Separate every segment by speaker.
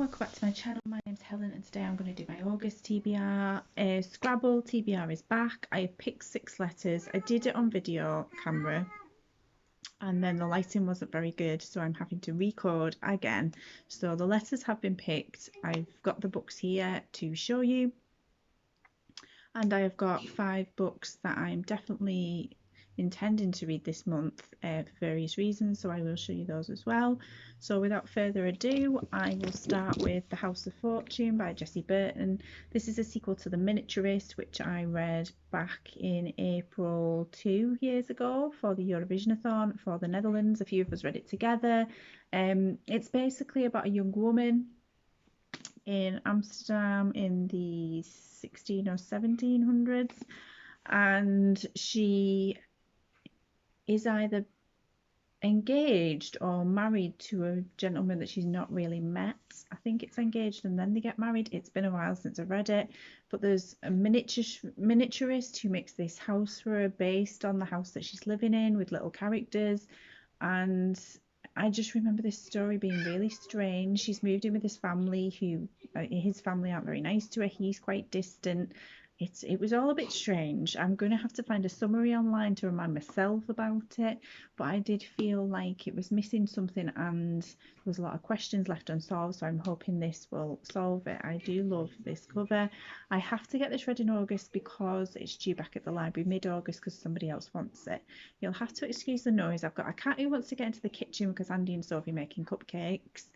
Speaker 1: welcome back to my channel. My name's Helen and today I'm going to do my August TBR. Scrabble TBR is back. I picked 6 letters. I did it on video camera and then the lighting wasn't very good, so I'm having to record again. So the letters have been picked. I've got the books here to show you, and I have got 5 books that I'm definitely intending to read this month for various reasons, so I will show you those as well. So without further ado, I will start with The House of Fortune by Jessie Burton. This is a sequel to The Miniaturist, which I read back in April 2 years ago for the Eurovisionathon for the Netherlands. A few of us read it together. It's basically about a young woman in Amsterdam in the 16 or 1700s, and she is either engaged or married to a gentleman that she's not really met. I think it's engaged and then they get married. It's been a while since I've read it, but there's a miniaturist who makes this house for her based on the house that she's living in with little characters, and I just remember this story being really strange. She's moved in with his family who his family aren't very nice to her. He's quite distant. It was all a bit strange. I'm going to have to find a summary online to remind myself about it, but I did feel like it was missing something and there was a lot of questions left unsolved, so I'm hoping this will solve it. I do love this cover. I have to get this read in August because it's due back at the library mid-August because somebody else wants it. You'll have to excuse the noise. I've got a cat who wants to get into the kitchen because Andy and Sophie are making cupcakes.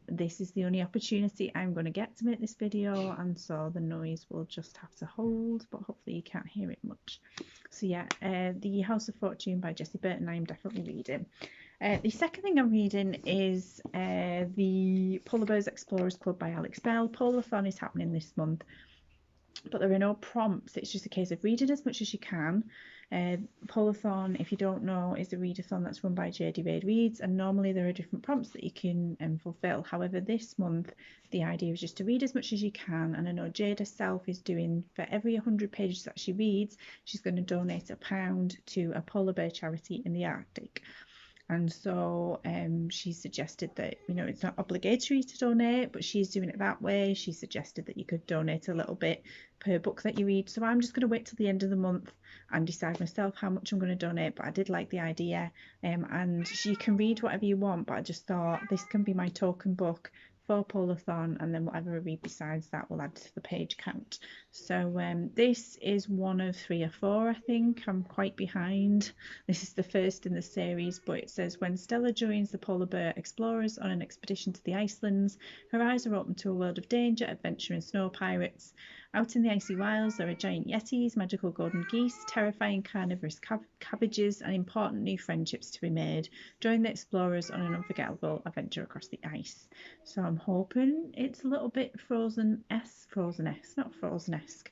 Speaker 1: This is the only opportunity I'm going to get to make this video, and so the noise will just have to hold, but hopefully you can't hear it much. So yeah, The House of Fortune by Jessie Burton I'm definitely reading. The second thing I'm reading is the Polar Bears Explorers Club by Alex Bell. Polarthon is happening this month, but there are no prompts. It's just a case of reading as much as you can. Polarthon, if you don't know, is a readathon that's run by JD Wade Reads, and normally there are different prompts that you can fulfill. However, this month the idea is just to read as much as you can, and I know Jade herself is doing, for every 100 pages that she reads, she's going to donate £1 to a polar bear charity in the Arctic. And so she suggested that, you know, it's not obligatory to donate, but she's doing it that way. She suggested that you could donate a little bit per book that you read. So I'm just going to wait till the end of the month and decide myself how much I'm going to donate. But I did like the idea, and you can read whatever you want, but I just thought this can be my token book for Polarthon, and then whatever I read besides that will add to the page count. So this is one of 3 or 4, I think. I'm quite behind. This is the first in the series, but it says, when Stella joins the polar bear explorers on an expedition to the Icelands, her eyes are open to a world of danger, adventure and snow pirates. Out in the icy wilds there are giant yetis, magical golden geese, terrifying carnivorous cabbages, and important new friendships to be made. Join the explorers on an unforgettable adventure across the ice. So I'm hoping it's a little bit Frozen-esque, not Frozen-esque.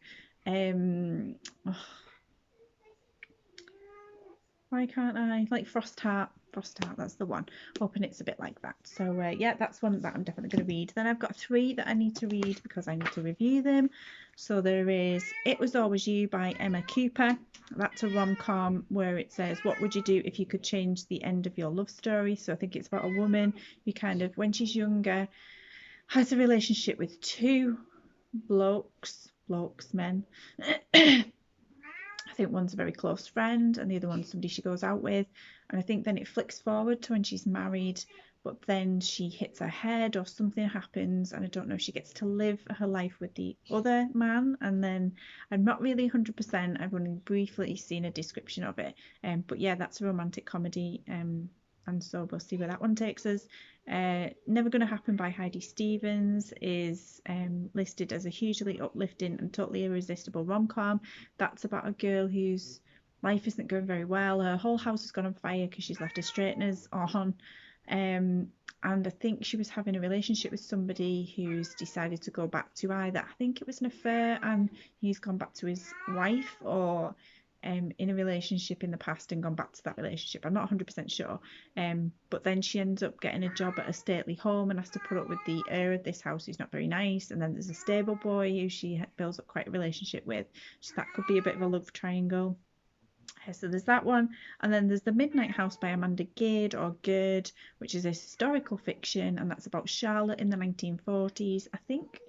Speaker 1: Why can't I? Like Frost Heart, that's the one. Hoping it's a bit like that. So yeah, that's one that I'm definitely going to read. Then I've got 3 that I need to read because I need to review them. So there is It Was Always You by Emma Cooper. That's a rom-com where it says, what would you do if you could change the end of your love story? So I think it's about a woman who kind of, when she's younger, has a relationship with 2 men. I think one's a very close friend and the other one's somebody she goes out with, and I think then it flicks forward to when she's married, but then she hits her head or something happens, and I don't know if she gets to live her life with the other man. And then I'm not really 100%, I've only briefly seen a description of it, but yeah, that's a romantic comedy, and so we'll see where that one takes us. Never Gonna Happen by Heidi Stevens is listed as a hugely uplifting and totally irresistible rom-com. That's about a girl whose life isn't going very well. Her whole house has gone on fire because she's left her straighteners on, and I think she was having a relationship with somebody who's decided to go back to either, I think it was an affair and he's gone back to his wife, or in a relationship in the past and gone back to that relationship. I'm not 100% sure, but then she ends up getting a job at a stately home and has to put up with the heir of this house who's not very nice, and then there's a stable boy who she builds up quite a relationship with, so that could be a bit of a love triangle. So there's that one, and then there's The Midnight House by Amanda Gade, or Gerd, which is a historical fiction, and that's about Charlotte in the 1940s. I think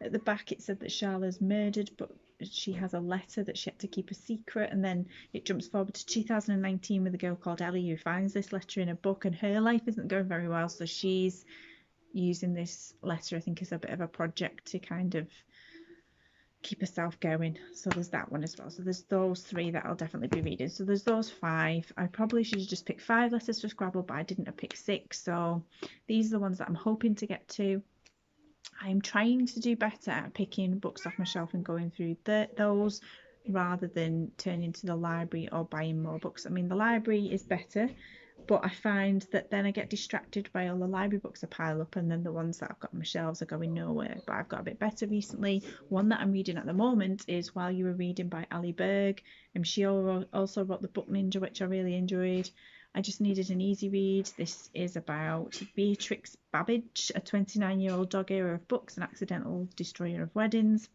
Speaker 1: at the back it said that Charlotte's murdered, but she has a letter that she had to keep a secret, and then it jumps forward to 2019 with a girl called Ellie who finds this letter in a book, and her life isn't going very well, so she's using this letter, I think, as a bit of a project to kind of keep herself going. So there's that one as well. So there's those 3 that I'll definitely be reading. So there's those 5. I probably should have just picked 5 letters for Scrabble, but I didn't pick 6. So these are the ones that I'm hoping to get to. I'm trying to do better at picking books off my shelf and going through those rather than turning to the library or buying more books. I mean, the library is better, but I find that then I get distracted by all the library books I pile up, and then the ones that I've got on my shelves are going nowhere. But I've got a bit better recently. One that I'm reading at the moment is While You Were Reading by Ali Berg, and she also wrote The Book Ninja, which I really enjoyed. I just needed an easy read. This is about Beatrix Babbage, a 29-year-old dog-eater of books and accidental destroyer of weddings.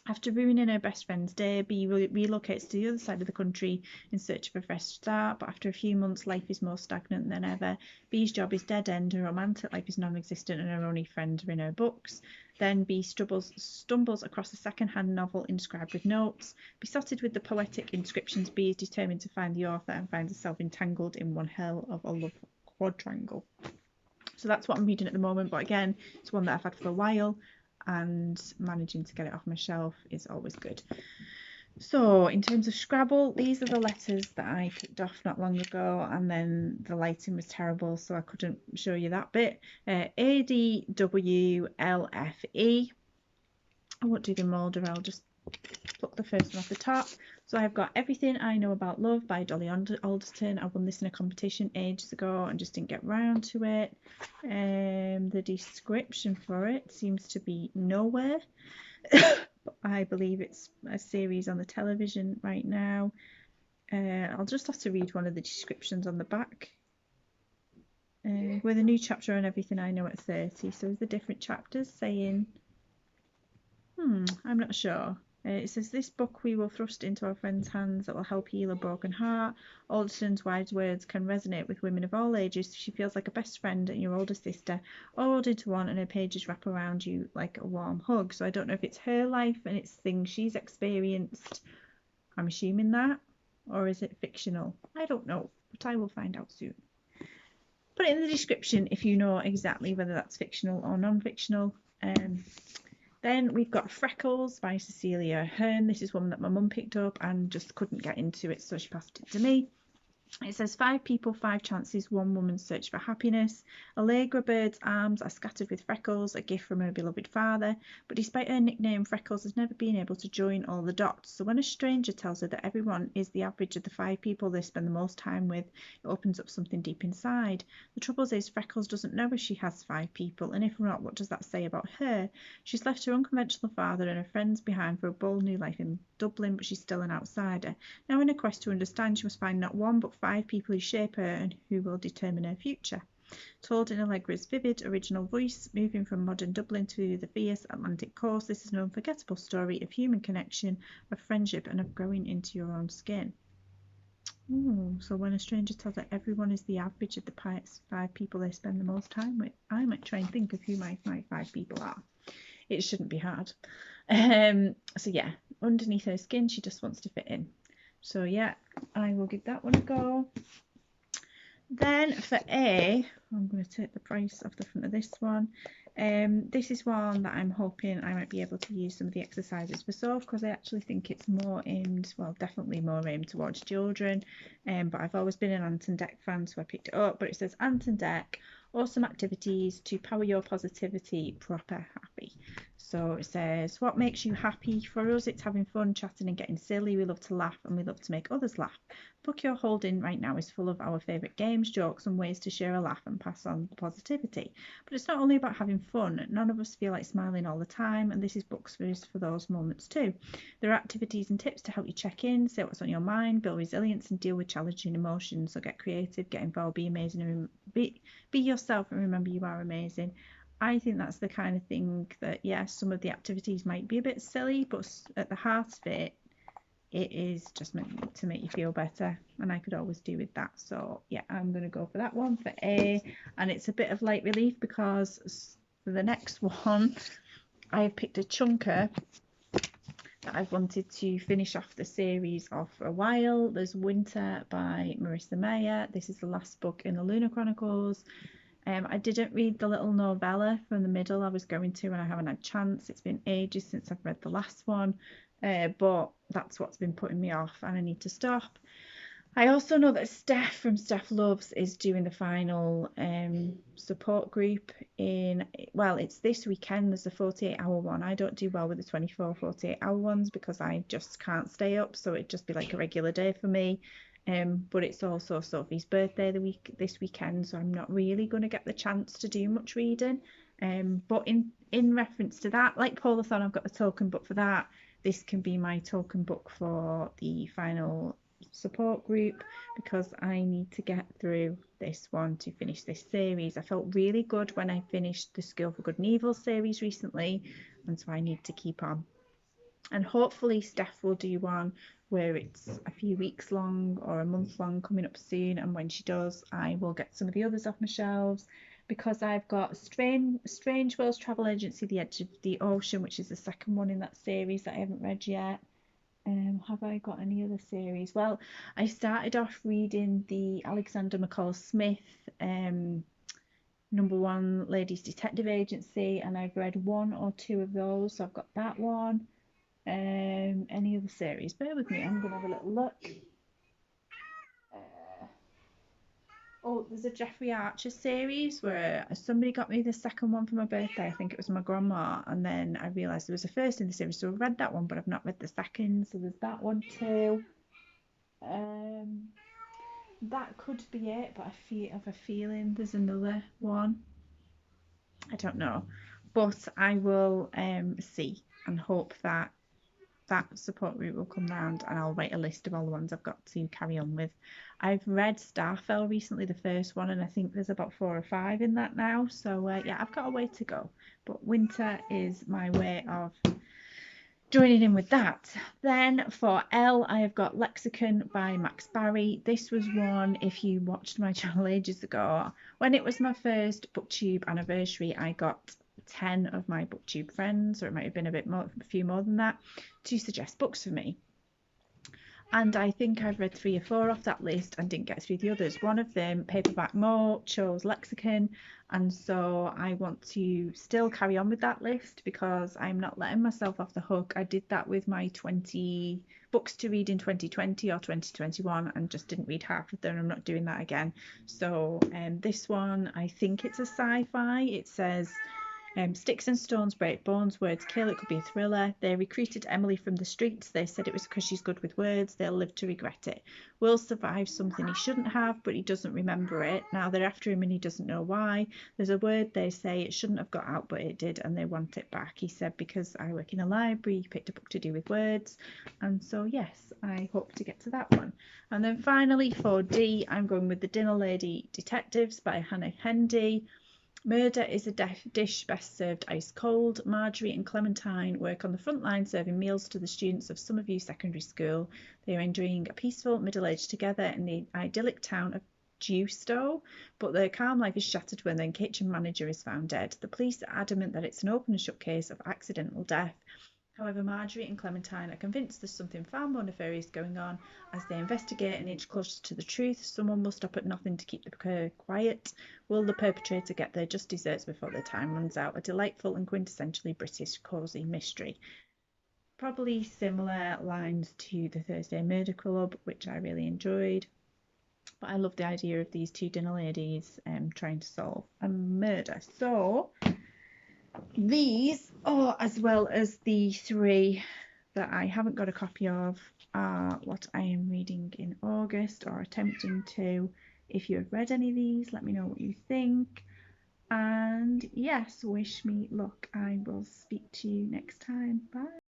Speaker 1: After ruining her best friend's day, Bee relocates to the other side of the country in search of a fresh start, but after a few months, life is more stagnant than ever. Bee's job is dead-end, her romantic life is non-existent, and her only friends are in her books. Then Bee stumbles across a second-hand novel inscribed with notes. Besotted with the poetic inscriptions, Bee is determined to find the author and finds herself entangled in one hell of a love quadrangle. So that's what I'm reading at the moment, but again, it's one that I've had for a while, and managing to get it off my shelf is always good. So in terms of Scrabble, these are the letters that I picked off not long ago, and then the lighting was terrible, so I couldn't show you that bit. A, D, W, L, F, E. I won't do them all, I'll just pluck the first one off the top. So I've got Everything I Know About Love by Dolly Alderton. I won this in a competition ages ago and just didn't get round to it. The description for it seems to be nowhere. I believe it's a series on the television right now. I'll just have to read one of the descriptions on the back. With a new chapter on Everything I Know at 30. So the different chapters saying, I'm not sure. It says, this book we will thrust into our friend's hands that will help heal a broken heart. Alderton's wise words can resonate with women of all ages. She feels like a best friend and your older sister, all rolled into one, and her pages wrap around you like a warm hug. So I don't know if it's her life and it's things she's experienced. I'm assuming that. Or is it fictional? I don't know, but I will find out soon. Put it in the description if you know exactly whether that's fictional or non-fictional. Then we've got Freckles by Cecilia Ahern. This is one that my mum picked up and just couldn't get into it, so she passed it to me. It says 5 people, 5 chances, 1 woman's search for happiness. Allegra Bird's arms are scattered with freckles, a gift from her beloved father. But despite her nickname, Freckles has never been able to join all the dots. So when a stranger tells her that everyone is the average of the 5 people they spend the most time with, it opens up something deep inside. The trouble is, Freckles doesn't know if she has 5 people, and if not, what does that say about her? She's left her unconventional father and her friends behind for a bold new life in Dublin, but she's still an outsider. Now in a quest to understand, she must find not 1 but 5 people who shape her and who will determine her future. Told in Allegra's vivid, original voice, moving from modern Dublin to the fierce Atlantic coast, this is an unforgettable story of human connection, of friendship, and of growing into your own skin. Ooh, so when a stranger tells her everyone is the average of the 5 people they spend the most time with, I might try and think of who my 5 people are. It shouldn't be hard. So yeah, underneath her skin, she just wants to fit in. So yeah, I will give that one a go. Then for A, I'm going to take the price off the front of this one. This is one that I'm hoping I might be able to use some of the exercises for solve, because I actually think it's more aimed, well, definitely more aimed towards children. But I've always been an Ant and Dec fan, so I picked it up. But it says Ant and Dec, awesome activities to power your positivity, proper happy. So it says, what makes you happy? For us, it's having fun, chatting and getting silly. We love to laugh and we love to make others laugh. The book you're holding right now is full of our favourite games, jokes and ways to share a laugh and pass on the positivity. But it's not only about having fun. None of us feel like smiling all the time, and this is books for those moments too. There are activities and tips to help you check in, say what's on your mind, build resilience and deal with challenging emotions. So get creative, get involved, be amazing, and be yourself, and remember you are amazing. I think that's the kind of thing that, yes, some of the activities might be a bit silly, but at the heart of it, it is just meant to make you feel better, and I could always do with that. So yeah, I'm going to go for that one for A. And it's a bit of light relief because for the next one I've picked a chunker that I've wanted to finish off the series of for a while. There's Winter by Marissa Meyer. This is the last book in the Lunar Chronicles. I didn't read the little novella from the middle. I was going to, and I haven't had a chance. It's been ages since I've read the last one, but that's what's been putting me off, and I need to stop. I also know that Steph from Steph Loves is doing the final support group well, it's this weekend. There's a 48-hour one. I don't do well with the 24, 48-hour ones because I just can't stay up, so it'd just be like a regular day for me. But it's also Sophie's birthday this weekend, so I'm not really going to get the chance to do much reading. But in reference to that, like Polarthon, I've got the token book for that. This can be my token book for the final support group because I need to get through this one to finish this series. I felt really good when I finished the School for Good and Evil series recently, and so I need to keep on. And hopefully Steph will do one where it's a few weeks long or a month long coming up soon, and when she does I will get some of the others off my shelves, because I've got Strange Worlds Travel Agency, The Edge of the Ocean, which is the second one in that series that I haven't read yet. Have I got any other series? Well, I started off reading the Alexander McCall Smith #1 Ladies Detective Agency, and I've read 1 or 2 of those, so I've got that one. Any other series? Bear with me, I'm gonna have a little look. Oh, there's a Jeffrey Archer series where somebody got me the second one for my birthday. I think it was my grandma, and then I realised there was a first in the series, so I've read that one, but I've not read the second, so there's that one too. That could be it, but I have a feeling there's another one. I don't know, but I will see and hope that support group will come round, and I'll write a list of all the ones I've got to carry on with. I've read Starfell recently, the first one, and I think there's about 4 or 5 in that now, so yeah, I've got a way to go, but Winter is my way of joining in with that. Then for L, I have got Lexicon by Max Barry. This was one, if you watched my channel ages ago, when it was my first booktube anniversary, I got 10 of my booktube friends, or it might have been a few more than that, to suggest books for me. And I think I've read 3 or 4 off that list and didn't get through the others. One of them, Paperback Mo, chose Lexicon, and so I want to still carry on with that list because I'm not letting myself off the hook. I did that with my 20 books to read in 2020 or 2021 and just didn't read half of them. I'm not doing that again. So this one, I think it's a sci-fi. It says sticks and stones break bones, words kill. It could be a thriller. They recruited Emily from the streets. They said it was because she's good with words. They'll live to regret it. Will survive something he shouldn't have, but he doesn't remember it. Now they're after him and he doesn't know why. There's a word they say it shouldn't have got out, but it did, and they want it back. He said, because I work in a library, he picked a book to do with words. And so yes, I hope to get to that one. And then finally for D, I'm going with The Dinner Lady Detectives by Hannah Hendy. Murder is a dish best served ice cold. Marjorie and Clementine work on the front line serving meals to the students of Summerview Secondary School. They are enjoying a peaceful middle age together in the idyllic town of Dewstow, but their calm life is shattered when their kitchen manager is found dead. The police are adamant that it's an open and shut case of accidental death. However, Marjorie and Clementine are convinced there's something far more nefarious going on. As they investigate and inch closer to the truth, someone will stop at nothing to keep the quiet. Will the perpetrator get their just desserts before their time runs out? A delightful and quintessentially British cosy mystery. Probably similar lines to the Thursday Murder Club, which I really enjoyed. But I love the idea of these 2 dinner ladies trying to solve a murder. So these, as well as the 3 that I haven't got a copy of, are what I am reading in August or attempting to. If you have read any of these, let me know what you think. And yes, wish me luck. I will speak to you next time. Bye.